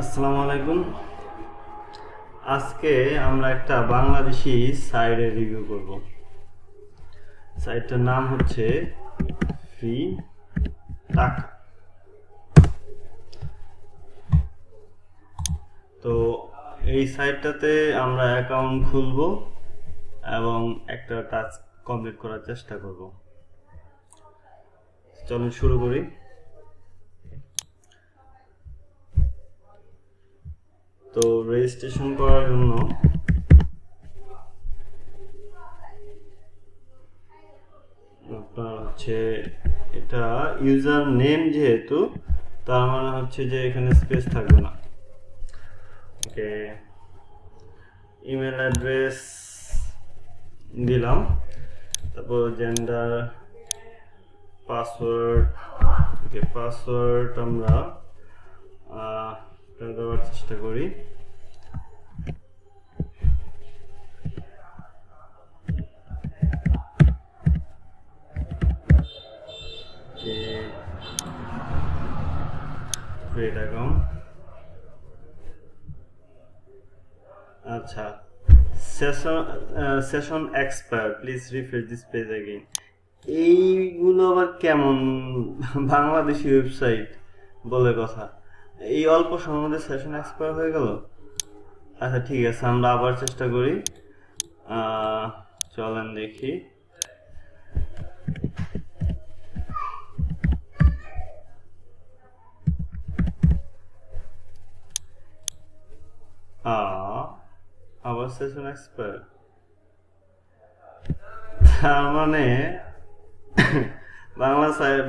আসসালামু আলাইকুম। আজকে আমরা একটা বাংলাদেশি সাইটের রিভিউ করব। সাইটটার নাম হচ্ছে ফ্রি টাকা। তো এই সাইটটাতে আমরা অ্যাকাউন্ট খুলব এবং একটা টাস্ক কমপ্লিট করার চেষ্টা করব। চলুন শুরু করি। তো রেজিস্ট্রেশন করার জন্য আপনার হচ্ছে এটা ইউজার নেম, যেহেতু তার মানে হচ্ছে যে এখানে স্পেস থাকবে না। ওকে, ইমেল অ্যাড্রেস দিলাম, তারপর জেন্ডার, পাসওয়ার্ড। ওকে, পাসওয়ার্ড আমরা দেওয়ার চেষ্টা করি। Create account. আচ্ছা, session expire, please refresh this page again. এইগুলো আবার কেমন বাংলাদেশি ওয়েবসাইট বলে কথা! এই অল্প সময়ের মধ্যে সেশন এক্সপায়ার হয়ে গেল। আচ্ছা ঠিক আছে, আমরা আবার চেষ্টা করি। চলেন দেখি। আবার সেশন এক্সপায়ার, তার মানে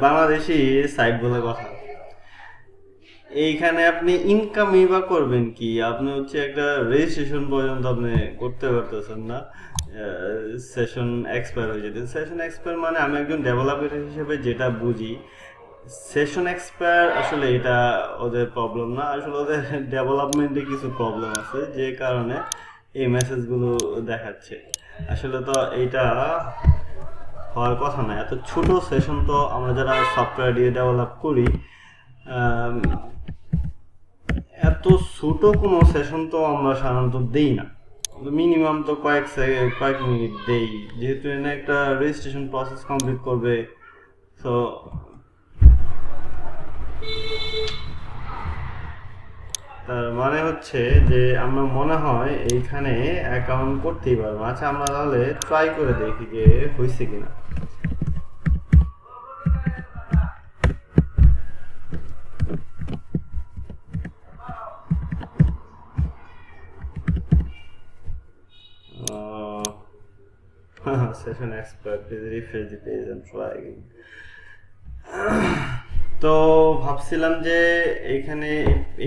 বাংলাদেশি সাইট বলে কথা। এইখানে আপনি ইনকামই বা করবেন কি? আপনি হচ্ছে একটা রেজিস্ট্রেশন পর্যন্ত আপনি করতে পারতেছেন না, সেশন এক্সপায়ার হয়ে যেতে। সেশন এক্সপায়ার মানে আমি একজন ডেভেলপার হিসেবে যেটা বুঝি, সেশন এক্সপায়ার আসলে এটা ওদের প্রবলেম না, আসলে ওদের ডেভেলপমেন্টে কিছু প্রবলেম আছে, যে কারণে এই মেসেজগুলো দেখাচ্ছে। আসলে তো এইটা হওয়ার কথা না। এত ছোট সেশন তো আমরা যারা সফটওয়্যার দিয়ে ডেভেলপ করি, এত ছোট কোনো সেশন তো আমরা সাধারণত দেই না। মিনিমাম তো কয়েক মিনিট দেই, যেহেতু এনে একটা রেজিস্ট্রেশন প্রসেস কমপ্লিট করবে। সো তার মানে হচ্ছে যে আমরা মনে হয় এইখানে অ্যাকাউন্ট করতেই পারবো। আচ্ছা, আমরা তাহলে ট্রাই করে দেখি যে হয়েছে কিনা। Session expert, please refresh the page and try again. তো ভাবছিলাম যে এইখানে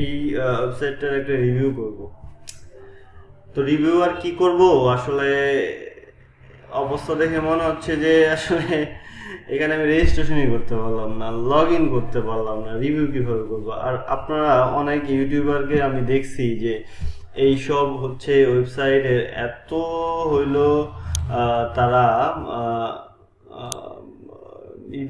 এই ওয়েবসাইটটার একটা রিভিউ করব। তো রিভিউ আর কি করব, আসলে অবস্থা দেখে মনে হচ্ছে যে আসলে এখানে আমি রেজিস্ট্রেশনই করতে পারলাম না, লগ ইন করতে পারলাম না, রিভিউ কিভাবে করবো? আর আপনারা অনেক ইউটিউবারকে আমি দেখছি যে এইসব হচ্ছে ওয়েবসাইটের এত হইলো তারা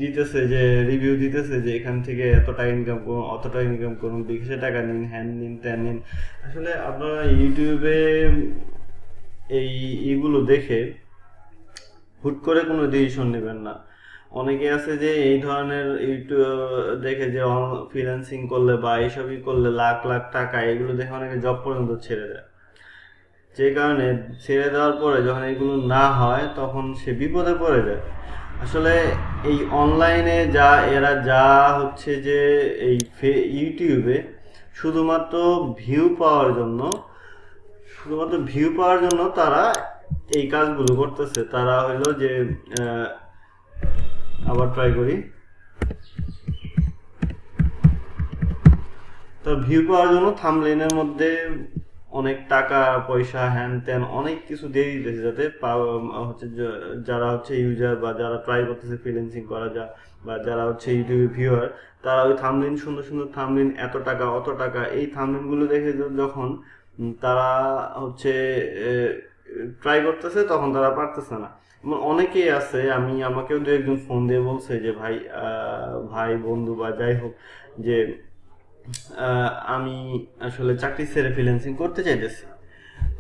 দিতেছে, যে রিভিউ দিতেছে যে এখান থেকে এতটা ইনকাম করুন, অতটা ইনকাম করুন, বিকাশে টাকা নিন, হ্যান নিন, ত্যান নিন। আসলে আপনারা ইউটিউবে এইগুলো দেখে হুট করে কোনো ডিসিশন নেবেন না। অনেকে আছে যে এই ধরনের ইউটিউব দেখে যে ফ্রিল্যান্সিং করলে বা এইসবই করলে লাখ লাখ টাকা, এগুলো দেখে অনেকে জব পর্যন্ত ছেড়ে দেয়। যে কারণে ছেড়ে দেওয়ার পরে যখন এগুলো না হয় তখন সে বিপদে পড়ে যায়। আসলে এই অনলাইনে এরা যা হচ্ছে যে এই ইউটিউবে শুধুমাত্র ভিউ পাওয়ার জন্য তারা এই কাজগুলো করতেছে। তারা হইলো যে আবার ট্রাই করি। তো ভিউ পাওয়ার জন্য থাম্বনেইলের মধ্যে অনেক টাকা পয়সা হ্যান ত্যান অনেক কিছু দিয়ে দিতেছে, যাতে হচ্ছে যারা হচ্ছে ইউজার বা যারা ট্রাই করতেছে ফ্রিল্যান্সিং করা বা যারা হচ্ছে ইউটিউবে ভিউয়ার, তারা ওই থাম্বনেইল, সুন্দর সুন্দর থাম্বনেইল, এত টাকা অত টাকা, এই থাম্বনেইলগুলো দেখে যখন তারা হচ্ছে ট্রাই করতেছে, তখন তারা পারতেছে না। অনেকেই আছে, আমাকেও দু একজন ফোন দিয়ে বলছে যে ভাই বন্ধু বা যাই হোক, যে আমি আসলে চাকরি ছেড়ে ফ্রিল্যান্সিং করতে চাইতেছি।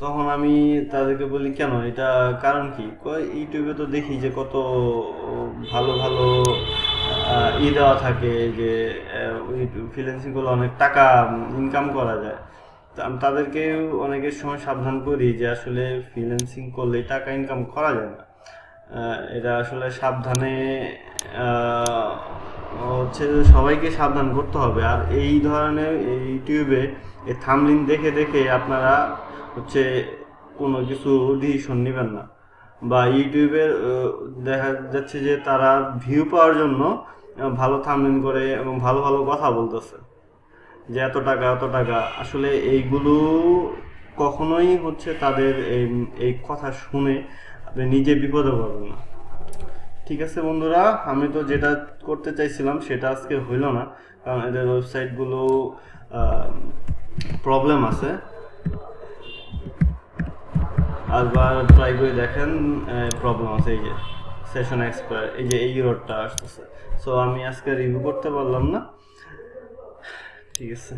তখন আমি তাদেরকে বলি কেন, এটা কারণ কি? কয় ইউটিউবে তো দেখি যে কত ভালো ভালো দেওয়া থাকে যে ফ্রিল্যান্সিং করলে অনেক টাকা ইনকাম করা যায়। তো আমি তাদেরকে অনেকের সময় সাবধান করি যে আসলে ফ্রিল্যান্সিং করলে টাকা ইনকাম করা যায় না। এটা আসলে সাবধানে আহ, হচ্ছে সবাইকে সাবধান করতে হবে। আর এই ধরনের ইউটিউবে এই থাম্বনেইল দেখে দেখে আপনারা হচ্ছে কোনো কিছু ডিসিশন নেবেন না। বা ইউটিউবের দেখা যাচ্ছে যে তারা ভিউ পাওয়ার জন্য ভালো থাম্বনেইল করে এবং ভালো ভালো কথা বলতেছে যে এত টাকা এত টাকা। আসলে এইগুলো কখনোই হচ্ছে তাদের এই এই কথা শুনে আপনি নিজে বিপদে পড়বেন না। ঠিক আছে বন্ধুরা, আমি তো যেটা করতে চাইছিলাম সেটা আজকে হইল না, কারণ এদের ওয়েবসাইটগুলো প্রবলেম আছে। আরবার ট্রাই করে দেখেন, প্রবলেম আছে। এই যে সেশন এক্সপায়ার, এই যে এই রোডটা আসতেছে। সো আমি আজকে রিভিউ করতে পারলাম না। ঠিক আছে।